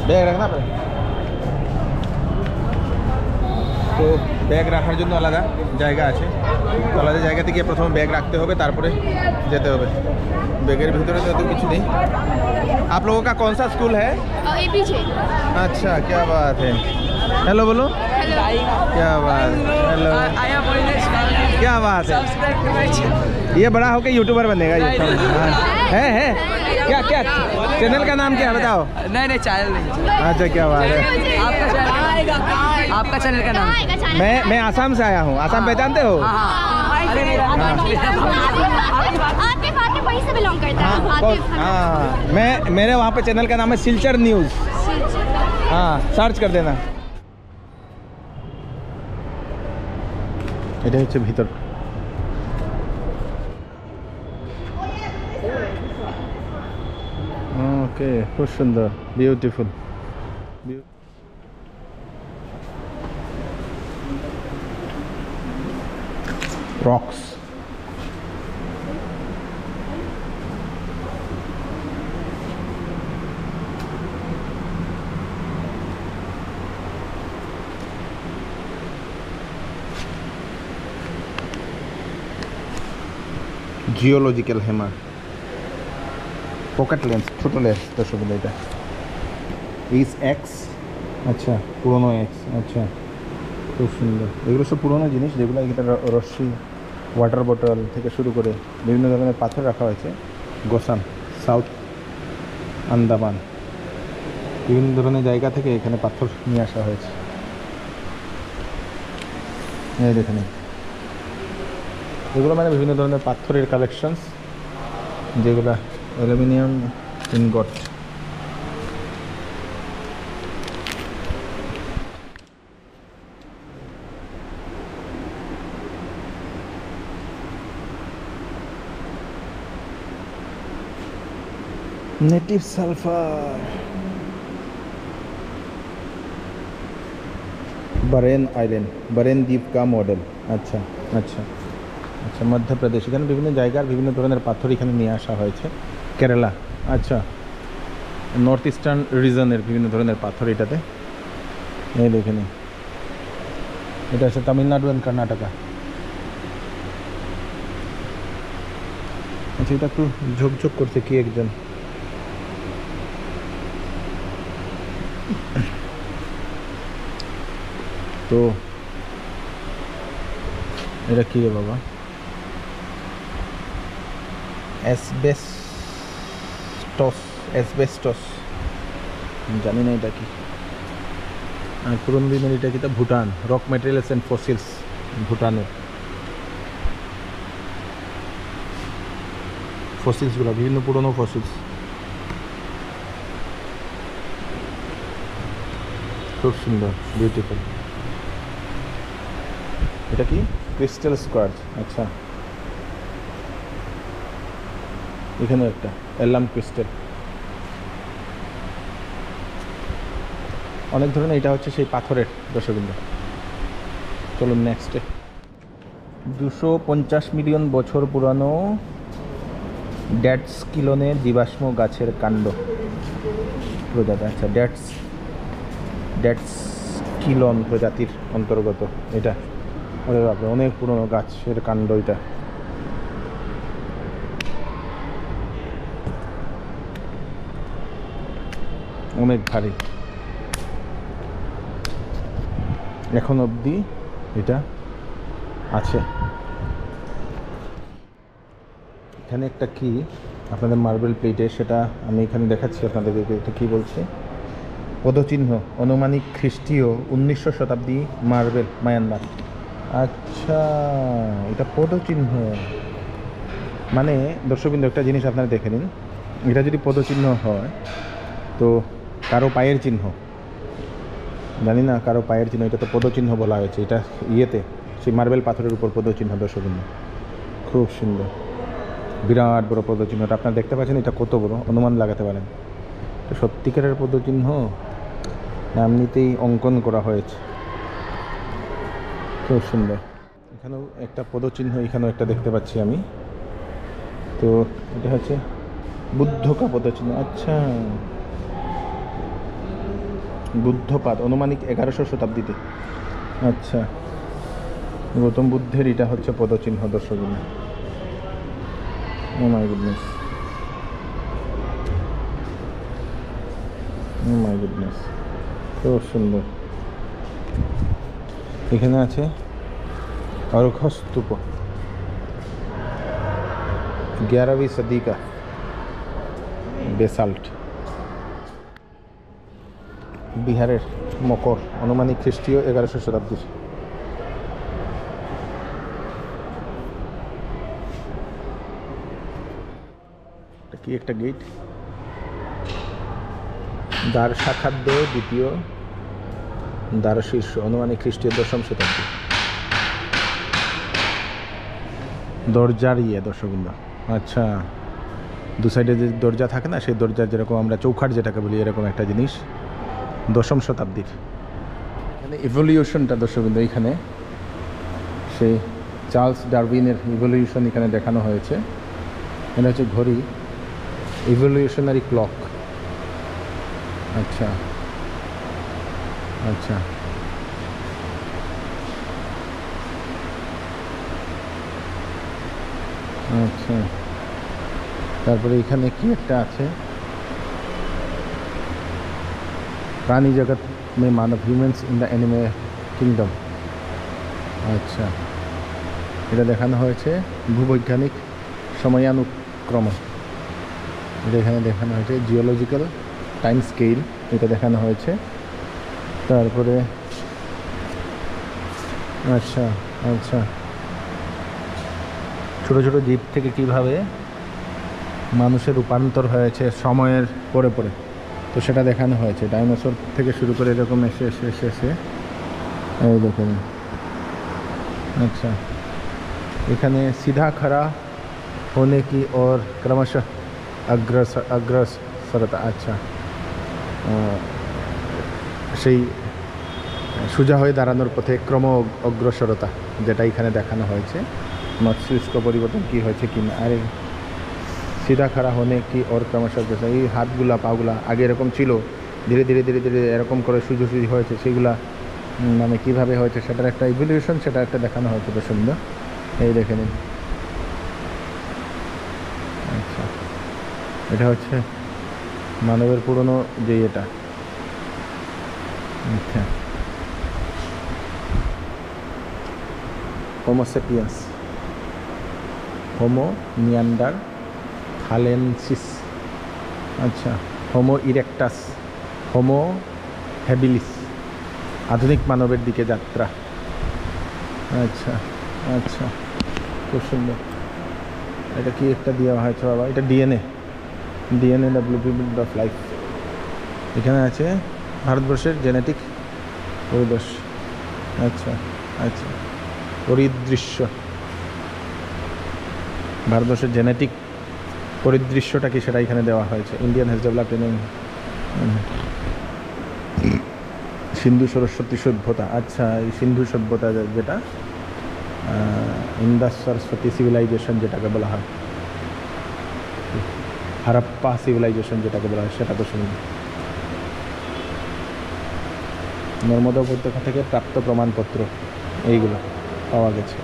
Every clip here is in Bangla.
ব্যাগ রাখনা পারে। তো ব্যাগ রাখার জন্য আলাদা জায়গা আছে, আলাদা জায়গাতে গিয়ে প্রথমে ব্যাগ রাখতে হবে, তারপরে যেতে হবে। बैगर भीतर तो कुछ नहीं। आप लोगों का कौन सा स्कूल है? ये पीछे। अच्छा, क्या बात है। हेलो बोलो। क्या बात है। हेलो, क्या बात है। ये बड़ा होकर यूट्यूबर बनेगा ये। है क्या क्या चैनल का नाम क्या है बताओ? नहीं चैनल नहीं। अच्छा, क्या बात है। आपका चैनल का नाम? मैं आसाम से आया हूँ। आसाम पहचानते हो? वहीं से बिलोंग करता है। हाँ, मेरे वहाँ पे चैनल का नाम है सिलचर न्यूज़। हाँ, सर्च कर देना। এটা হচ্ছে ভিতর। ওকে, খুব সুন্দর, beautiful. Rocks. Geological hammer, pocket lens, ছোটো লেন্স, দর্শক এটা এইচ এক্স। আচ্ছা, পুরোনো এক্স। আচ্ছা, খুব সুন্দর। এগুলো সব পুরোনো জিনিস, যেগুলো এটা রশ্মি, ওয়াটার বটল থেকে শুরু করে বিভিন্ন ধরনের পাথর রাখা হয়েছে। গোসান, সাউথ আন্দামান, বিভিন্ন ধরনের জায়গা থেকে এখানে পাথর নিয়ে আসা হয়েছে। এই দেখেন, এগুলো মানে বিভিন্ন ধরনের পাথরের কালেকশনস, যেগুলো aluminium ingot. Native sulphur, Bahrain island, Bahrain द्वीप का मॉडल। अच्छा अच्छा अच्छा, मध्य प्रदेश। এখানে বিভিন্ন জায়গার বিভিন্ন ধরনের পাথর এখানে নিয়ে আসা হয়েছে। কেরালা, আচ্ছা, নর্থ ইস্টার্ন রিজনের বিভিন্ন ধরনের পাথর এটাতে। এই দেখেন, এটা আছে তামিলনাড়ু এন্ড কর্ণাটকা। আচ্ছা, এটা একটু ঝকঝক করছে কি একজন। তো এটা কি রে বাবা? অ্যাসবেস্টস, জানি না এটা কি। আর পুরোনো দিনের এটা কি? Bhutan, rock materials and fossils, ভুটানের ফসিলসগুলো, বিভিন্ন পুরোনো ফসিলস, খুব সুন্দর, বিউটিফুল। এটা কি? ক্রিস্টাল স্কোয়ার্চ। আচ্ছা, এখানে একটা এলাম ক্রিস্টাল, অনেক ধরনের। এটা হচ্ছে সেই পাথরের দর্শকবৃন্দ। চলুন নেক্সটে। 250 মিলিয়ন বছর পুরানো ড্যাটস্কিলনে জীবাশ্ম গাছের কাণ্ড প্রজাতি। আচ্ছা, ড্যাটস্কিলন প্রজাতির অন্তর্গত এটা। ওরে বাপরে, অনেক পুরনো গাছের কাণ্ড এটা। অনেক ভারী, এখন অবধি এটা আছে। এখানে একটা কি আপনাদের মার্বেল প্লেটে, সেটা আমি এখানে দেখাচ্ছি আপনাদেরকে। এটা কি বলছে? পদচিহ্ন, অনুমানিক খ্রিস্টীয় 1900 শতাব্দী মার্বেল, মায়ানমার। আচ্ছা, এটা পদচিহ্ন। মানে দর্শকবৃন্দ, একটা জিনিস আপনারা দেখে নিন, এটা যদি পদচিহ্ন হয় তো কারো পায়ের চিহ্ন, জানি না কারো পায়ের চিহ্ন, এটা তো পদচিহ্ন বলা হয়েছে। এটা ইয়েতে, সেই মার্বেল পাথরের উপর পদচিহ্ন। দর্শকবৃন্দ, খুব সুন্দর, বিরাট বড় পদচিহ্নটা আপনারা দেখতে পাচ্ছেন। এটা কত বড় অনুমান লাগাতে পারেন। এটা সত্যিকারের পদচিহ্ন, এমনিতেই অঙ্কন করা হয়েছে। খুব সুন্দর। এখানেও একটা পদচিহ্ন, এখানেও একটা দেখতে পাচ্ছি আমি। তো এটা হচ্ছে বুদ্ধ কা পদচিহ্ন। আচ্ছা, বুদ্ধপাদ আনুমানিক 1100 শতাব্দীতে। আচ্ছা, গৌতম বুদ্ধের এটা হচ্ছে পদচিহ্ন দর্শক। ও my goodness, O my goodness, খুব সুন্দর। এখানে আছে অর্ঘস্তূপ, 11वीं सदी का বেসাল্ট। বিহারের মকর আনুমানিক খ্রিস্টীয় 1100 শতাব্দীর। কি একটা গেট, দ্বার শাখাদ্য দ্বিতীয় দ্বার শীর্ষ আনুমানিক খ্রিস্টীয় 10ম শতাব্দী। দরজার দর্শকবৃন্দ। আচ্ছা, দু সাইডে যে দরজা থাকে না, সেই দরজার যেরকম আমরা চৌখাট যেটাকে বলি, এরকম একটা জিনিস 10ম শতাব্দীর। এখানে ইভলিউশনটা দর্শকবৃন্দ, এইখানে সেই চার্লস ডারউইনের ইভলিউশন এখানে দেখানো হয়েছে। এটা হচ্ছে ঘড়ি, ইভলিউশনারি ক্লক। আচ্ছা আচ্ছা, আচ্ছা, তারপরে এখানে কি একটা আছে, প্রাণী জগৎ মে মানব, humans in the animal kingdom. আচ্ছা, এটা দেখানো হয়েছে ভূবৈজ্ঞানিক সময়ানুক্রম। এটা এখানে দেখানো হয়েছে জিওলজিক্যাল টাইম স্কেল, এটা দেখানো হয়েছে। তারপরে আচ্ছা আচ্ছা, ছোটো ছোটো জীব থেকে কিভাবে মানুষের রূপান্তর হয়েছে সময়ের পরে পরে, তো সেটা দেখানো হয়েছে। ডাইনোসর থেকে শুরু করে এরকম এসে এসে এসে এসে এই দেখুন। अच्छा, এখানে सीधा खड़ा होने की और क्रमशः अग्रसरता। अच्छा, সেই সোজা হয়ে দাঁড়ানোর পথে ক্রম অগ্রসরতা, যেটা এখানে দেখানো হয়েছে। মস্তিষ্ক পরিবর্তন কি হয়েছে কি না। আরে সিধা খাড়া হনে কি ওর ক্রমশঃ, এই হাতগুলা পাগুলা আগে এরকম ছিল, ধীরে ধীরে ধীরে ধীরে এরকম করে সোজাসুজি হয়েছে, সেগুলা মানে কীভাবে হয়েছে সেটার একটা ইভলিউশন, সেটা একটা দেখানো হয়েছে প্রসঙ্গ। এই দেখে নিন। আচ্ছা, এটা হচ্ছে মানবের পুরনো যে এটা। আচ্ছা, হোমো সেপিয়েন্স, হোমো নিয়ান্ডারথালেনসিস। আচ্ছা, হোমো ইরেক্টাস, হোমো হ্যাবিলিস, আধুনিক মানবের দিকে যাত্রা। আচ্ছা আচ্ছা, খুব সুন্দর। এটা কি একটা দেওয়া হয়েছে বাবা, এটা DNA, DNA the blueprint of life. এখানে আছে ভারতবর্ষের জেনেটিক পরিদর্শ। আচ্ছা আচ্ছা, পরিদৃশ্য, ভারতবর্ষের জেনেটিক পরিদৃশ্যটা কি সেটা এখানে দেওয়া হয়েছে। ইন্ডিয়ান হ্যাজ ডেভেলপড ইন সিন্ধু সরস্বতী সভ্যতা। আচ্ছা, এই সিন্ধু সভ্যতা যেটা ইন্দাস সরস্বতী সিভিলাইজেশন যেটাকে বলা হয়, হারাপ্পা সিভিলাইজেশন যেটাকে বলা হয়, সেটা তো শুনুন। নর্মদা উপত্যকা থেকে প্রাপ্ত প্রমাণপত্র এইগুলো পাওয়া গেছে।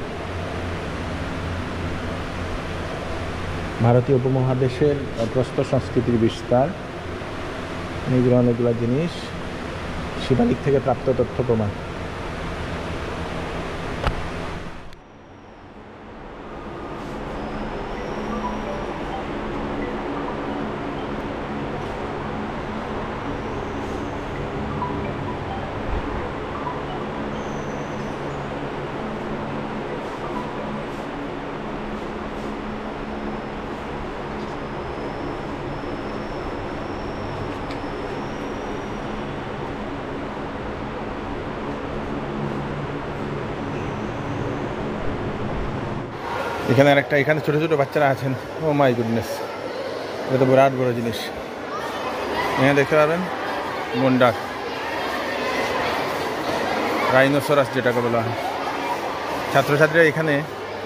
ভারতীয় উপমহাদেশের প্রস্তর সংস্কৃতির বিস্তার, এইগুলো অনেকগুলো জিনিস, শিবালিক থেকে প্রাপ্ত তথ্য প্রমাণ। এখানে আরেকটা, এখানে ছোটো ছোটো বাচ্চারা আছেন। ও মাই গুডনেস, এটা তো বিরাট বড় জিনিস। এখানে দেখতে পাবেন গন্ডার, রাইনোসরাস যেটাকে বলা হয়। ছাত্রছাত্রীরা এখানে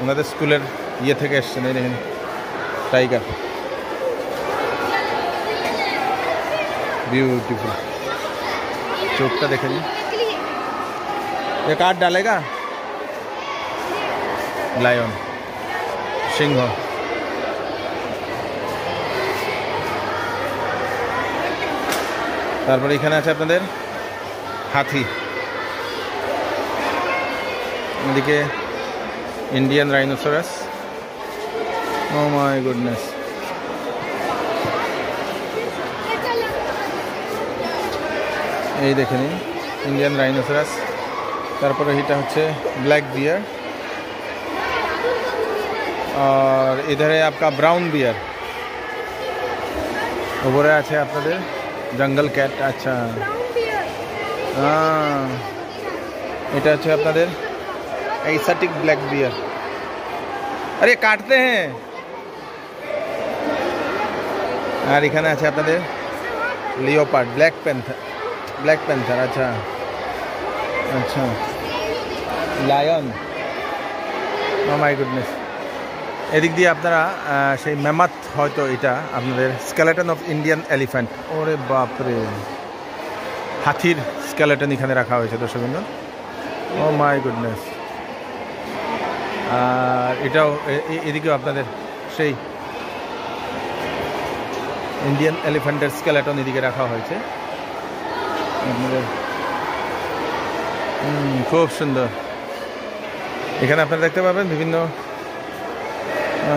ওনাদের স্কুলের ইয়ে থেকে এসছেন। এই দেখেন টাইগার, বিউটিফুল। চোখটা দেখে নিন। ये काट डालेगा लायन सिंह। তারপরে এখানে আছে আপনাদের হাতি, এদিকে Indian rhinoceros. Oh my goodness, এই দেখে নিন ইন্ডিয়ান রাইনোসরাস। তারপরে এটা হচ্ছে ब्लैक बियर और इधर है आपका ब्राउन बियर। ऊपर আছে আপনাদের জঙ্গল ক্যাট। আচ্ছা হ্যাঁ, এটা হচ্ছে আপনাদের एशियाटिक ब्लैक बियर। अरे काटते हैं। আর এখানে আছে আপনাদের লিওপার্ড, ব্ল্যাক প্যান্থার। আচ্ছা আচ্ছা, লায়ন। O my goodness. এদিক দিয়ে আপনারা সেই ম্যামাথ, হয়তো এটা আপনাদের স্কেলেটন অফ ইন্ডিয়ান এলিফ্যান্ট। ওরে বাপরে, হাতির স্কেলেটন এখানে রাখা হয়েছে দর্শকবৃন্দ। ও মাই গুডনেস। আর এটাও এদিকেও আপনাদের সেই ইন্ডিয়ান এলিফ্যান্টের স্কেলেটন এদিকে রাখা হয়েছে আপনাদের। খুব সুন্দর। এখানে আপনারা দেখতে পাবেন বিভিন্ন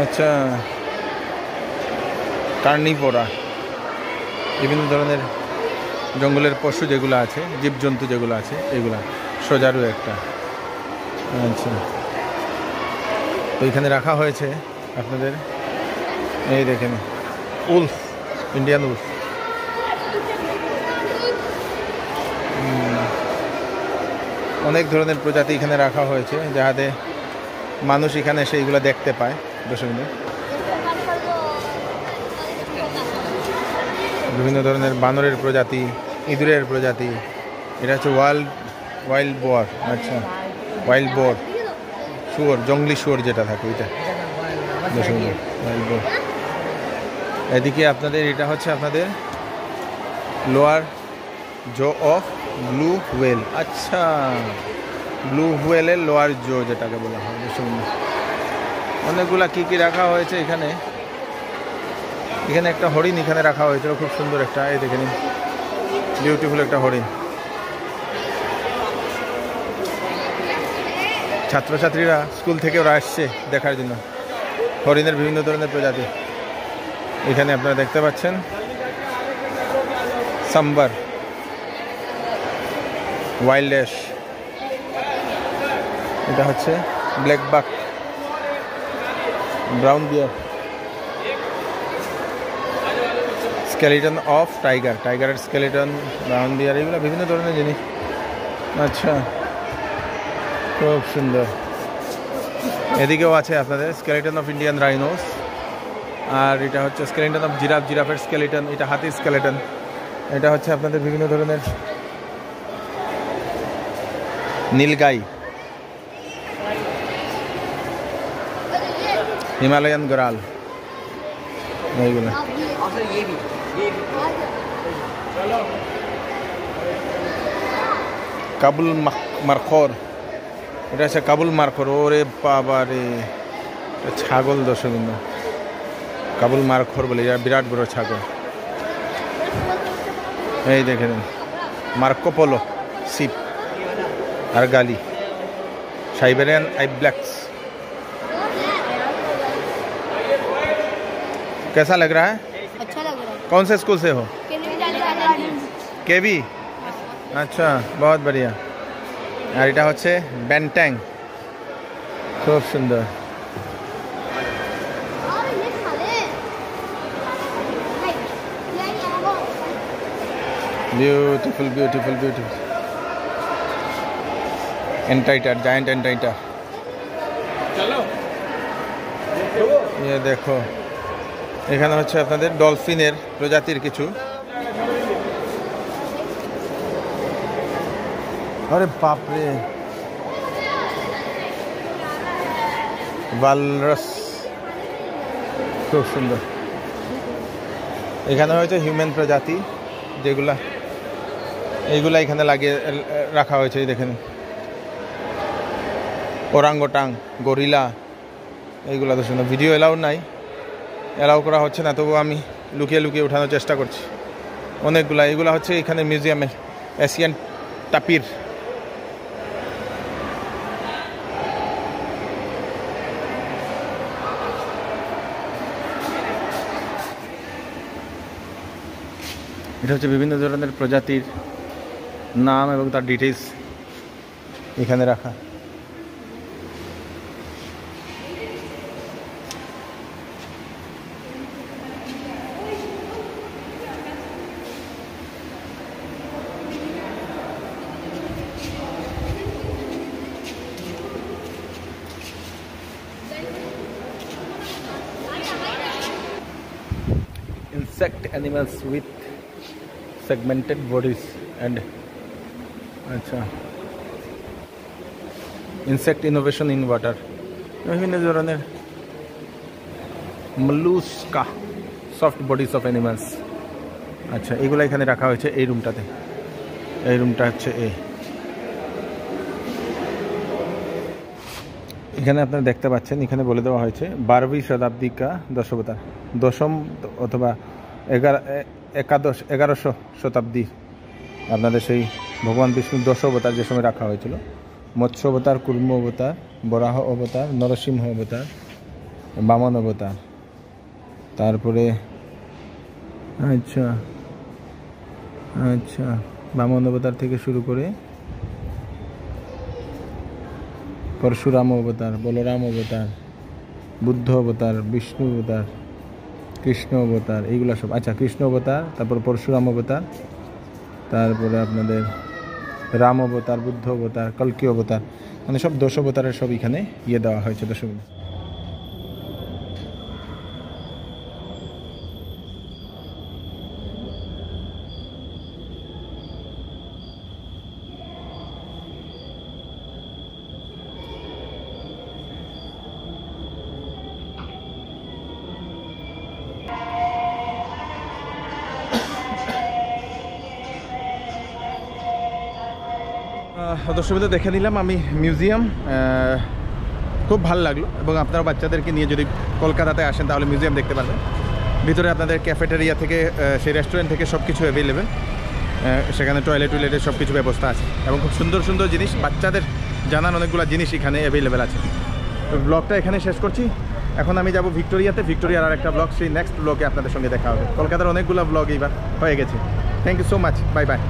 আচ্ছা কার্নিভোরা, বিভিন্ন ধরনের জঙ্গলের পশু যেগুলো আছে, জীবজন্তু যেগুলো আছে, এগুলা সোজারু একটা। আচ্ছা, তো এখানে রাখা হয়েছে আপনাদের, এই দেখেন উলফ, ইন্ডিয়ান উলফ। অনেক ধরনের প্রজাতি এখানে রাখা হয়েছে, যাহাতে মানুষ এখানে সেইগুলো দেখতে পায়। দর্শকবৃন্দ, বিভিন্ন ধরনের বানরের প্রজাতি, ইঁদুরের প্রজাতি। এটা হচ্ছে ওয়াইল্ড বোয়ার। আচ্ছা, ওয়াইল্ড বোর, শুয়োর, জঙ্গলি শুয়োর যেটা থাকে এটা। দর্শকবৃন্দ, ওয়াইল্ড বোর। এদিকে আপনাদের এটা হচ্ছে আপনাদের lower jaw of blue whale. আচ্ছা, ব্লু হোয়েলের লোয়ার জো যেটাকে বলা হয়। দর্শকবৃন্দ, অনেকগুলা কি কি রাখা হয়েছে এখানে। এখানে একটা হরিণ এখানে রাখা হয়েছিল, খুব সুন্দর একটা, এই দেখে নিন, বিউটিফুল একটা হরিণ। ছাত্রছাত্রীরা স্কুল থেকে ওরা আসছে দেখার জন্য হরিণের বিভিন্ন ধরনের প্রজাতি। এখানে আপনারা দেখতে পাচ্ছেন সাম্বার, ওয়াইল্ড অ্যাশ। এটা হচ্ছে black buck, brown bear, skeleton of tiger, টাইগারের স্কেলিটন, ব্রাউন বিয়ার, এগুলো বিভিন্ন ধরনের জিনিস। আচ্ছা, খুব সুন্দর। এদিকেও আছে আপনাদের স্কেলিটন অফ ইন্ডিয়ান রাইনোস। আর এটা হচ্ছে স্কেলিটন অফ জিরাফ, জিরাফের স্কেলিটন। এটা হাতির স্কেলিটন। এটা হচ্ছে আপনাদের বিভিন্ন ধরনের নীলগাই, হিমালয়ান গোরাল, এইগুলো। কাবুল মারখর, এটা হচ্ছে কাবুল মারখর। ওরে বাবা রে, ছাগল। দর্শকবৃন্দ, কাবুল মারখর বলে, এটা বিরাট বড় ছাগল। এই দেখে নিন, মার্কোপোলো শিপ আর গালি, সাইবেরিয়ান आइब्लैक्स। कैसा लग रहा है? अच्छा लग रहा है। कौन से स्कूल से हो? केवी। अच्छा, बहुत बढ़िया। আর এটা হচ্ছে ব্যান্ট্যাং, খুব সুন্দর। Beautiful beautiful beautiful. Anteater, giant anteater. ये देखो, এখানে হচ্ছে আপনাদের ডলফিনের প্রজাতির কিছু। আরে বাপরে, ওয়ালরাস, খুব সুন্দর। এখানে হয়েছে হিউম্যান প্রজাতি, যেগুলা এইগুলা এখানে লাগিয়ে রাখা হয়েছে, এই দেখেন ওরাঙ্গটাং, গরিলা, এইগুলা তো শুনে ভিডিও এলাও নাই, এলাও করা হচ্ছে না, তবুও আমি লুকিয়ে লুকিয়ে উঠানোর চেষ্টা করছি অনেকগুলা। এইগুলা হচ্ছে এখানে মিউজিয়ামের এশিয়ান টাপির। এটা হচ্ছে বিভিন্ন ধরনের প্রজাতির নাম এবং তার ডিটেলস এখানে রাখা। Insect animals with segmented bodies and আচ্ছা ইনসেক্ট ইনোভেশন ইন ওয়াটার, বিভিন্ন ধরনের মলুস্কা, সফট বডিজ অফ অ্যানিমালস। আচ্ছা এগুলো এখানে রাখা হয়েছে এই রুমটাতে। এই রুমটা হচ্ছে এখানে আপনারা দেখতে পাচ্ছেন, এখানে বলে দেওয়া হয়েছে 12वीं শতাব্দী কা দশাবতার, দশম অথবা 1100 শতাব্দী আপনাদের সেই ভগবান বিষ্ণুর 10 অবতার যে সময় রাখা হয়েছিল, মৎস্য অবতার, কুর্ম অবতার, বরাহ অবতার, নরসিংহ অবতার, বামন অবতার, তারপরে আচ্ছা আচ্ছা বামন অবতার থেকে শুরু করে পরশুরাম অবতার, বলরাম অবতার, বুদ্ধ অবতার, বিষ্ণু অবতার, কৃষ্ণ অবতার, এইগুলা সব। আচ্ছা কৃষ্ণ অবতার, তারপর পরশুরাম অবতার, তারপরে আপনাদের রাম অবতার, বুদ্ধ অবতার, কল্কি অবতার, মানে সব 10 অবতারের সব এখানে দেওয়া হয়েছে দশগুলো। দর্শকদের দেখে নিলাম আমি মিউজিয়াম, খুব ভালো লাগলো, এবং আপনারা বাচ্চাদেরকে নিয়ে যদি কলকাতাতে আসেন তাহলে মিউজিয়াম দেখতে পারবেন। ভিতরে আপনাদের ক্যাফেটেরিয়া থেকে সেই রেস্টুরেন্ট থেকে সব কিছু অ্যাভেলেবেল, সেখানে টয়লেটের সব কিছু ব্যবস্থা আছে, এবং খুব সুন্দর সুন্দর জিনিস, বাচ্চাদের জানান অনেকগুলো জিনিস এখানে অ্যাভেলেবেল আছে। তো ব্লগটা এখানে শেষ করছি। এখন আমি যাব ভিক্টোরিয়াতে, ভিক্টোরিয়ার আর একটা ব্লগ, সেই নেক্সট ব্লগে আপনাদের সঙ্গে দেখা হবে। কলকাতার অনেকগুলো ব্লগ এইবার হয়ে গেছে। Thank you so much, bye by.